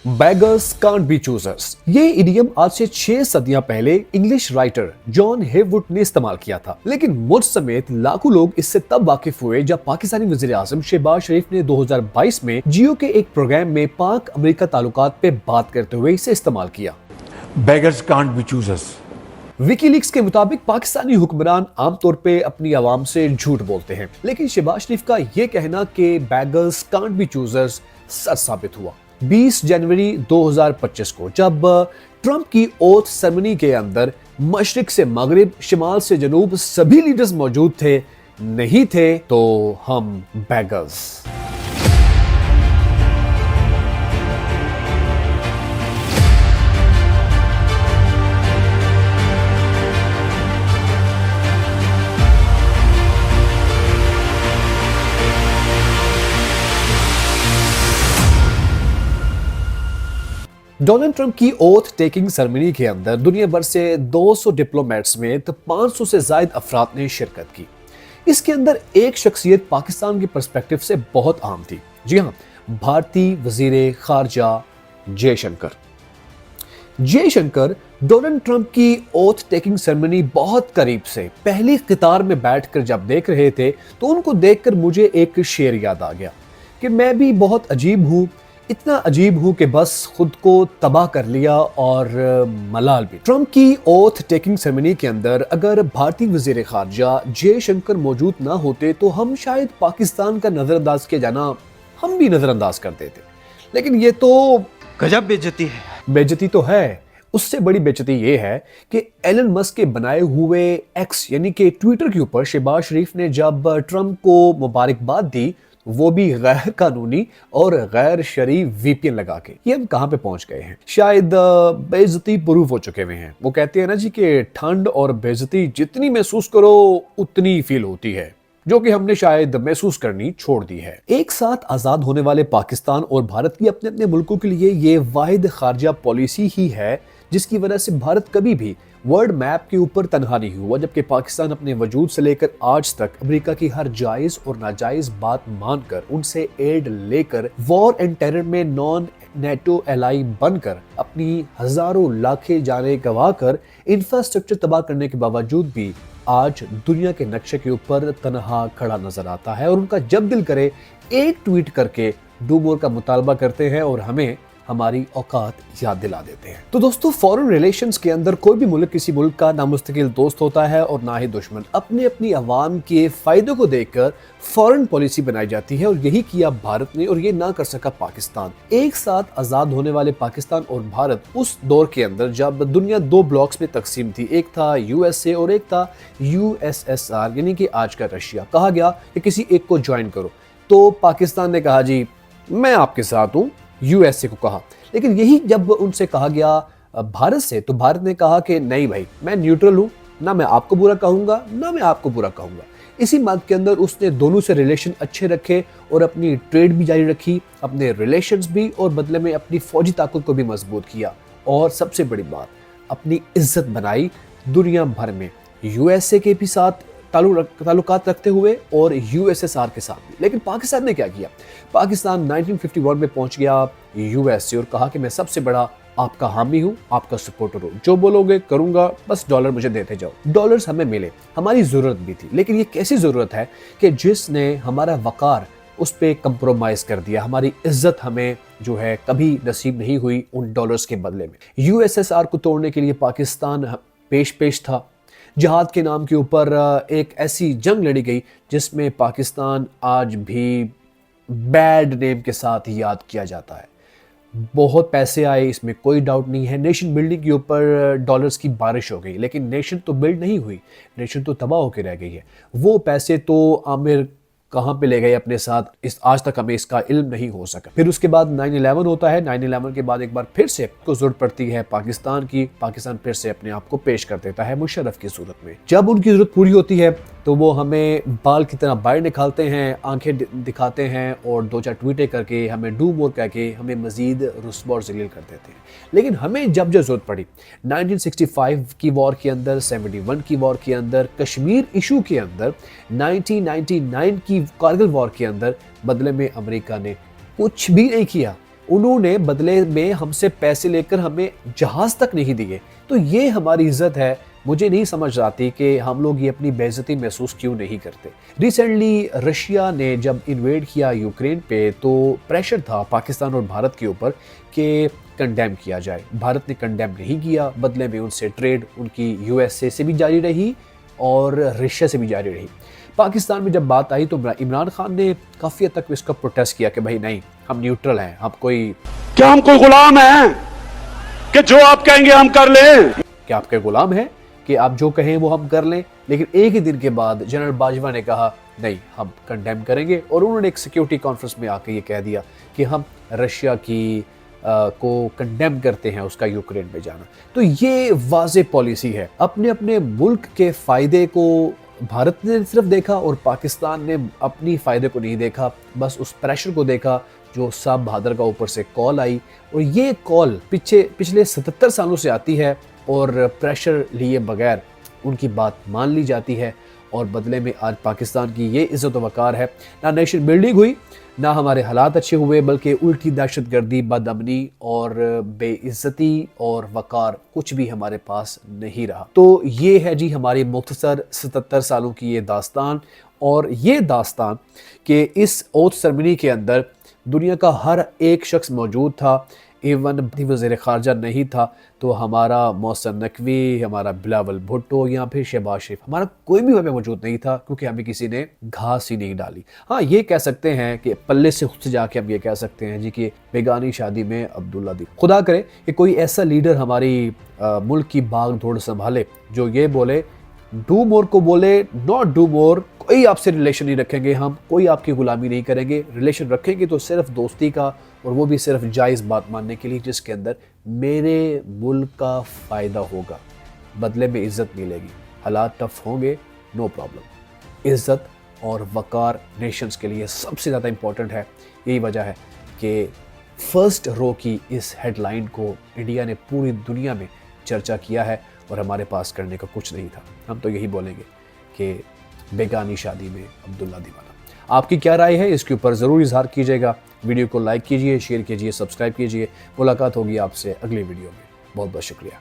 Beggars can't be choosers, ये idiom आज से 6 सदियां पहले इंग्लिश राइटर जॉन हेवुड ने इस्तेमाल किया था। लेकिन मुझ समेत लाखों लोग इससे तब वाकिफ हुए जब पाकिस्तानी वजीर आजम शहबाज शरीफ ने 2022 में जियो के एक प्रोग्राम में पाक अमेरिका ताल्लुकात पे बात करते हुए इसे इस्तेमाल किया। Beggars can't be choosers. WikiLeaks के मुताबिक पाकिस्तानी हुक्मरान आमतौर पे अपनी आवाम से झूठ बोलते हैं, लेकिन शहबाज शरीफ का यह कहना कि बेगर्स कांट बी चूजर्स सच साबित हुआ। 20 जनवरी 2025 को जब ट्रंप की ओथ सेरेमनी के अंदर मशरिक से मगरिब, शिमाल से जनूब सभी लीडर्स मौजूद थे। नहीं थे तो हम बेगर्स। डोनाल्ड ट्रंप की ओथ टेकिंग सेरेमनी के अंदर दुनिया भर से 200 डिप्लोमेट्स समेत 500 से ज्यादा अफराद ने शिरकत की। इसके अंदर एक शख्सियत पाकिस्तान के पर्सपेक्टिव से बहुत अहम थी। जी हाँ, भारतीय वजीर खारजा जयशंकर। जयशंकर डोनाल्ड ट्रंप की ओथ टेकिंग सेरेमनी बहुत करीब से पहली कतार में बैठकर जब देख रहे थे तो उनको देखकर मुझे एक शेर याद आ गया कि मैं भी बहुत अजीब हूँ, इतना अजीब हूं कि बस खुद को तबाह कर लिया और मलाल भी। ट्रंप की ओथ टेकिंग सेरेमनी के अंदर अगर भारतीय वजीर खारजा जयशंकर मौजूद ना होते तो हम शायद पाकिस्तान का नजरअंदाज किया जाना हम भी नजरअंदाज कर देते। लेकिन ये तो गजब बेइज्जती है। बेइज्जती तो है, उससे बड़ी बेइज्जती ये है कि एलन मस्क के बनाए हुए एक्स यानी कि ट्विटर के ऊपर शहबाज शरीफ ने जब ट्रंप को मुबारकबाद दी, वो भी गैर कानूनी और गैर शरई वीपीएन लगा के। ये हम कहां पे पहुंच गए हैं? शायद बेइज्जती प्रूफ हो चुके हुए हैं। वो कहते हैं ना जी कि ठंड और बेइज्जती जितनी महसूस करो उतनी फील होती है, जो कि हमने शायद महसूस करनी छोड़ दी है। एक साथ आजाद होने वाले पाकिस्तान और भारत की अपने अपने मुल्कों के लिए ये वाहिद खारजा पॉलिसी ही है जिसकी वजह से भारत कभी भी वर्ल्ड मैप के ऊपर तनहा नहीं हुआ, जबकि पाकिस्तान अपने वजूद से लेकर आज तक अमेरिका की हर जायज और नाजायज बात मानकर, उनसे एड लेकर, वॉर एंड टेरर में नॉन नेटो एलाई बनकर, अपनी हजारों लाखें जानें गंवाकर इंफ्रास्ट्रक्चर तबाह करने के बावजूद भी आज दुनिया के नक्शे के ऊपर तनहा खड़ा नजर आता है। और उनका जब दिल करे एक ट्वीट करके डू मोर का मुतालबा करते हैं और हमें हमारी औकात याद दिला देते हैं। तो दोस्तों, फॉरेन रिलेशंस के अंदर कोई भी मुल्क किसी मुल्क का ना मुस्तकिल दोस्त होता है और ना ही दुश्मन। अपने अपनी अवाम के फायदों को देखकर फॉरेन पॉलिसी बनाई जाती है और यही किया भारत ने, और ये ना कर सका पाकिस्तान। एक साथ आजाद होने वाले पाकिस्तान और भारत उस दौर के अंदर जब दुनिया दो ब्लॉक्स में तकसीम थी, एक था यूएसए और एक था यूएसएसआर यानी कि आज का रशिया। कहा गया कि किसी एक को ज्वाइन करो, तो पाकिस्तान ने कहा जी मैं आपके साथ हूँ, यूएसए को कहा। लेकिन यही जब उनसे कहा गया भारत से, तो भारत ने कहा कि नहीं भाई, मैं न्यूट्रल हूं, ना मैं आपको बुरा कहूंगा ना मैं आपको बुरा कहूंगा। इसी बात के अंदर उसने दोनों से रिलेशन अच्छे रखे और अपनी ट्रेड भी जारी रखी, अपने रिलेशंस भी, और बदले में अपनी फौजी ताकत को भी मजबूत किया। और सबसे बड़ी बात, अपनी इज्जत बनाई दुनिया भर में, यूएसए के भी साथ ताल्लुकात रखते हुए और यूएसएसआर के साथ भी। लेकिन पाकिस्तान ने क्या किया? पाकिस्तान 1951 में पहुंच गया यूएसए और कहा कि मैं सबसे बड़ा आपका हामी हूं, आपका सपोर्टर हूं, जो बोलोगे करूंगा, बस डॉलर मुझे देते जाओ। डॉलर्स हमें मिले, हमारी जरूरत भी थी, लेकिन ये कैसी जरूरत है कि जिसने हमारा वकार उस पर कंप्रोमाइज कर दिया। हमारी इज्जत हमें जो है कभी नसीब नहीं हुई उन डॉलर्स के बदले में। यूएसएसआर को तोड़ने के लिए पाकिस्तान पेश था। जिहाद के नाम के ऊपर एक ऐसी जंग लड़ी गई जिसमें पाकिस्तान आज भी बैड नेम के साथ याद किया जाता है। बहुत पैसे आए, इसमें कोई डाउट नहीं है। नेशन बिल्डिंग के ऊपर डॉलर्स की बारिश हो गई, लेकिन नेशन तो बिल्ड नहीं हुई, नेशन तो तबाह होकर रह गई है। वो पैसे तो आमिर कहाँ पे ले गए अपने साथ, इस आज तक हमें इसका इल्म नहीं हो सका। फिर उसके बाद 9/11 होता है। 9/11 के बाद एक बार फिर से को जरूरत पड़ती है पाकिस्तान की। पाकिस्तान फिर से अपने आप को पेश कर देता है मुशर्रफ की सूरत में। जब उनकी जरूरत पूरी होती है तो वो हमें बाल की तरह बाहर निकालते हैं, आंखें दिखाते हैं और दो चार ट्वीटें करके हमें डू मोर कह के हमें मजीद रुस्वा और जलील कर देते हैं। लेकिन हमें जब जो जरूरत पड़ी 1965 की वॉर के अंदर, 71 की वॉर के अंदर, कश्मीर इशू के अंदर, 1999 की कारगिल वॉर के अंदर, बदले में अमेरिका ने कुछ भी नहीं किया। उन्होंने बदले में हमसे पैसे लेकर हमें जहाज तक नहीं दिए। तो ये हमारी इज्जत है। मुझे नहीं समझ आती कि हम लोग ये अपनी बेइज्जती महसूस क्यों नहीं करते। रिसेंटली रशिया ने जब इन्वेड किया यूक्रेन पे तो प्रेशर था पाकिस्तान और भारत के ऊपर कि कंडेम किया जाए। भारत ने कंडेम नहीं किया, बदले में उनसे ट्रेड उनकी यूएसए से भी जारी रही और रशिया से भी जारी रही। पाकिस्तान में जब बात आई तो इमरान खान ने काफ़ी हद तक इसका प्रोटेस्ट किया कि भाई नहीं, हम न्यूट्रल हैं, हम कोई क्या हम कोई गुलाम हैं कि जो आप कहेंगे हम कर लें? क्या आपके गुलाम हैं कि आप जो कहें वो हम कर लें? लेकिन एक ही दिन के बाद जनरल बाजवा ने कहा नहीं, हम कंडेम करेंगे और उन्होंने एक सिक्योरिटी कॉन्फ्रेंस में आके ये कह दिया कि हम रशिया की को कंडेम करते हैं उसका यूक्रेन में जाना। तो ये वाज़ेह पॉलिसी है। अपने अपने मुल्क के फ़ायदे को भारत ने सिर्फ देखा और पाकिस्तान ने अपनी फ़ायदे को नहीं देखा, बस उस प्रेशर को देखा जो साहब बहादुर का ऊपर से कॉल आई। और ये कॉल पिछले 77 सालों से आती है और प्रेशर लिए बगैर उनकी बात मान ली जाती है और बदले में आज पाकिस्तान की ये इज़्ज़त वक़ार है। ना नेशन बिल्डिंग हुई, ना हमारे हालात अच्छे हुए, बल्कि उल्टी दहशतगर्दी, बदअमनी और बेइज्जती और वक़ार कुछ भी हमारे पास नहीं रहा। तो ये है जी हमारी मुख्तसर 77 सालों की ये दास्तान। और ये दास्तान कि इस ओथ सेरेमनी के अंदर दुनिया का हर एक शख्स मौजूद था। इवन वज़ीर ख़ारजा नहीं था तो हमारा मौसम नकवी, हमारा बिलावल भुट्टो या फिर शहबाज शरीफ, हमारा कोई भी वहाँ पे मौजूद नहीं था क्योंकि हमें किसी ने घास ही नहीं डाली। हाँ, ये कह सकते हैं कि पल्ले से खुद से जाके हम ये कह सकते हैं जी कि बेगानी शादी में अब्दुल्ला दी। खुदा करे कि कोई ऐसा लीडर हमारी मुल्क की भाग दौड़ संभाले जो ये बोले, डू मोर को बोले नॉट डू मोर, कोई आपसे रिलेशन नहीं रखेंगे, हम कोई आपकी गुलामी नहीं करेंगे। रिलेशन रखेंगे तो सिर्फ दोस्ती का, और वो भी सिर्फ जायज़ बात मानने के लिए जिसके अंदर मेरे मुल्क का फ़ायदा होगा, बदले में इज़्ज़त मिलेगी। हालात टफ होंगे, नो प्रॉब्लम। इज़्ज़त और वक़ार नेशंस के लिए सबसे ज़्यादा इम्पॉर्टेंट है। यही वजह है कि फर्स्ट रो की इस हेडलाइन को इंडिया ने पूरी दुनिया में चर्चा किया है और हमारे पास करने का कुछ नहीं था। हम तो यही बोलेंगे कि बेगानी शादी में अब्दुल्ला दीवाना। आपकी क्या राय है इसके ऊपर ज़रूर इज़हार कीजिएगा। वीडियो को लाइक कीजिए, शेयर कीजिए, सब्सक्राइब कीजिए। मुलाकात होगी आपसे अगली वीडियो में। बहुत बहुत शुक्रिया।